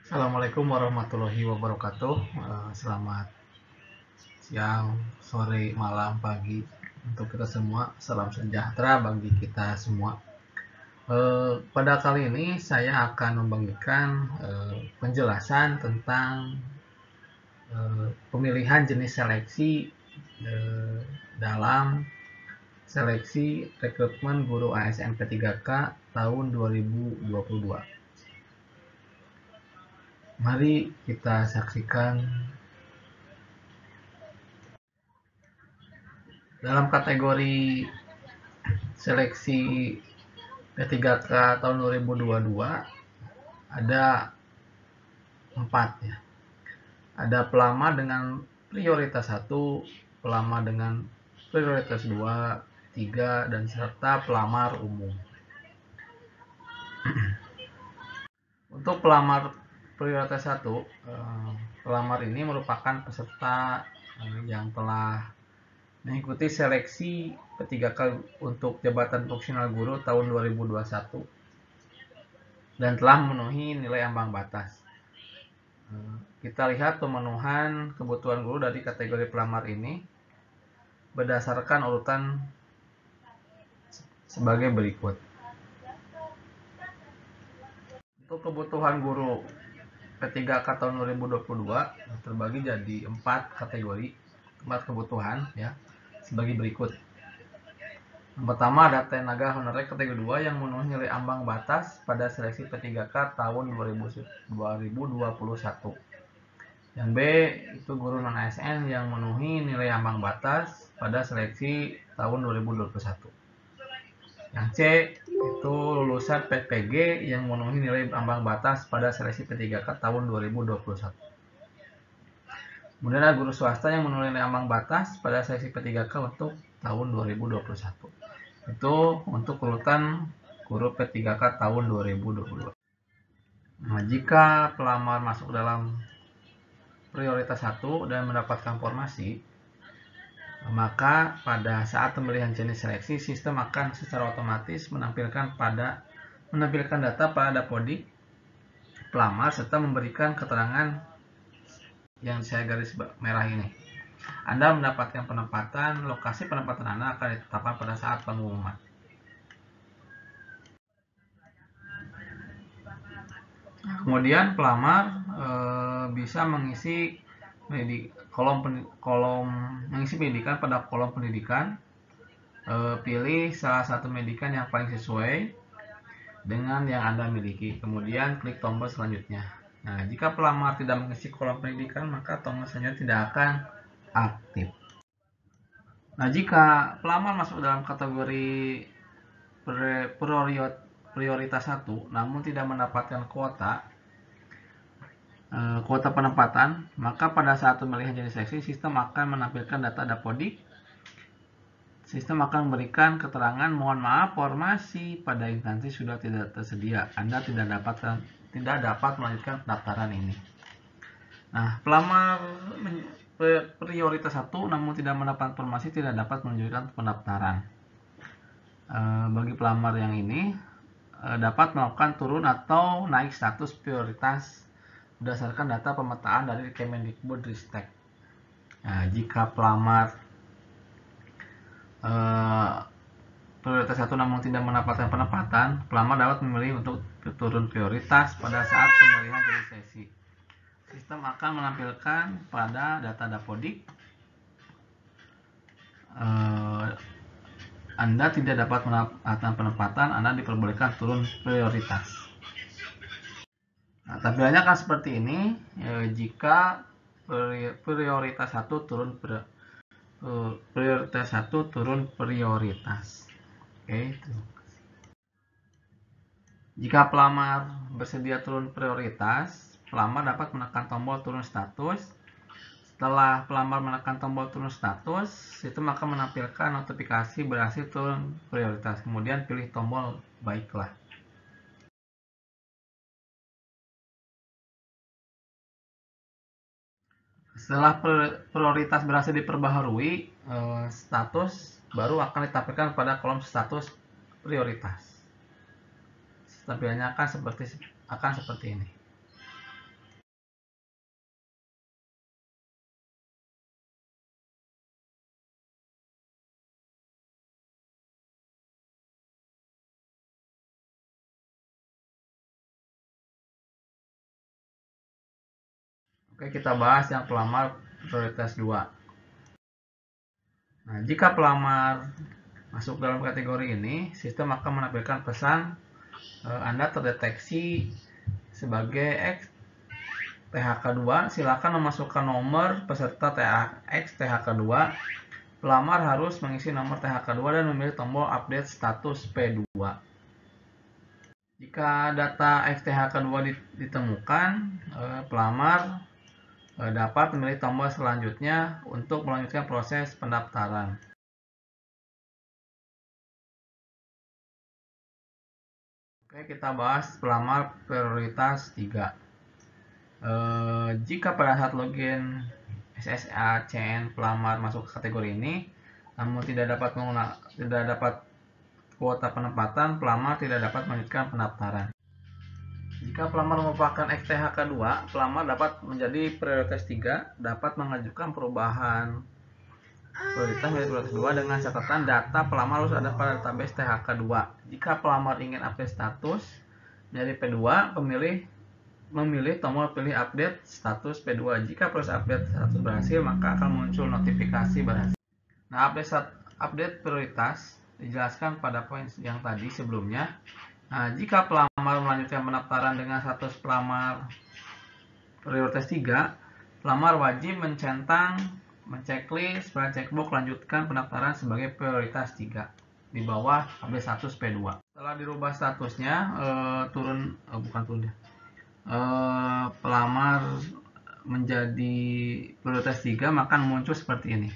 Assalamualaikum warahmatullahi wabarakatuh. Selamat siang, sore, malam, pagi untuk kita semua. Salam sejahtera bagi kita semua. Pada kali ini saya akan membagikan penjelasan tentang pemilihan jenis seleksi dalam seleksi rekrutmen guru ASN P3K tahun 2022. Mari kita saksikan. Dalam kategori seleksi P3K tahun 2022 ada 4 ya. Ada pelamar dengan prioritas 1, pelamar dengan prioritas 2, 3, dan serta pelamar umum. Untuk pelamar prioritas 1, pelamar ini merupakan peserta yang telah mengikuti seleksi P3K untuk jabatan fungsional guru tahun 2021 dan telah memenuhi nilai ambang batas. Kita lihat pemenuhan kebutuhan guru dari kategori pelamar ini berdasarkan urutan sebagai berikut. Untuk kebutuhan guru P3K tahun 2022 terbagi jadi 4 kategori, 4 kebutuhan ya, sebagai berikut. Yang pertama ada tenaga honorer kategori 2 yang memenuhi nilai ambang batas pada seleksi P3K tahun 2021. Yang B itu guru non ASN yang memenuhi nilai ambang batas pada seleksi tahun 2021. Yang C itu lulusan PPG yang memenuhi nilai ambang batas pada seleksi P3K tahun 2021. Kemudian ada guru swasta yang memenuhi nilai ambang batas pada seleksi P3K untuk tahun 2021. Itu untuk urutan guru P3K tahun 2022. Nah, jika pelamar masuk dalam prioritas 1 dan mendapatkan formasi, maka pada saat pemilihan jenis seleksi, sistem akan secara otomatis menampilkan data pada dapodik pelamar serta memberikan keterangan yang saya garis merah ini. Anda mendapatkan penempatan, lokasi penempatan Anda akan ditetapkan pada saat pengumuman. Kemudian pelamar bisa mengisi kolom mengisi pendidikan pada kolom pendidikan. Pilih salah satu pendidikan yang paling sesuai dengan yang Anda miliki. Kemudian klik tombol selanjutnya. Nah, jika pelamar tidak mengisi kolom pendidikan, maka tombol selanjutnya tidak akan aktif. Nah, jika pelamar masuk dalam kategori prioritas 1 namun tidak mendapatkan kuota penempatan, maka pada saat pemilihan jenis seleksi, sistem akan menampilkan data dapodik. Sistem akan memberikan keterangan, mohon maaf, formasi pada instansi sudah tidak tersedia. Anda tidak dapat melanjutkan pendaftaran ini. Nah, pelamar prioritas 1 namun tidak mendapat formasi tidak dapat melanjutkan pendaftaran. Bagi pelamar yang ini dapat melakukan turun atau naik status prioritas berdasarkan data pemetaan dari Kemendikbudristek. Nah, jika pelamar prioritas 1 namun tidak mendapatkan penempatan, pelamar dapat memilih untuk turun prioritas pada saat pemilihan jenis seleksi. Sistem akan menampilkan pada data dapodik Anda tidak dapat mendapatkan penempatan, Anda diperbolehkan turun prioritas. Nah, tampilannya akan seperti ini jika prioritas 1 turun prioritas. Oke, jika pelamar bersedia turun prioritas, pelamar dapat menekan tombol turun status. Setelah pelamar menekan tombol turun status, sistem akan menampilkan notifikasi berhasil turun prioritas. Kemudian pilih tombol baiklah. Setelah prioritas berhasil diperbaharui, status baru akan ditampilkan pada kolom status prioritas. Tampilannya akan seperti ini. Oke, kita bahas yang pelamar prioritas 2. Nah, jika pelamar masuk dalam kategori ini, sistem akan menampilkan pesan Anda terdeteksi sebagai X THK2. Silakan memasukkan nomor peserta X THK2. Pelamar harus mengisi nomor THK2 dan memilih tombol update status P2. Jika data XTHK2 ditemukan, pelamar dapat memilih tombol selanjutnya untuk melanjutkan proses pendaftaran. Oke, kita bahas pelamar prioritas 3. Jika pada saat login SSACN pelamar masuk ke kategori ini, namun tidak dapat kuota penempatan, pelamar tidak dapat melanjutkan pendaftaran. Jika pelamar merupakan XTHK2, pelamar dapat menjadi prioritas 3, dapat mengajukan perubahan prioritas menjadi prioritas 2 dengan catatan data pelamar harus ada pada database THK2. Jika pelamar ingin update status menjadi P2, memilih tombol pilih update status P2. Jika proses update status berhasil, maka akan muncul notifikasi berhasil. Nah, update prioritas dijelaskan pada poin yang tadi sebelumnya. Nah, jika pelamar melanjutkan pendaftaran dengan status pelamar prioritas 3, pelamar wajib menceklis pada checkbox lanjutkan pendaftaran sebagai prioritas 3 di bawah update status P2. Setelah dirubah statusnya, pelamar menjadi prioritas 3, maka muncul seperti ini.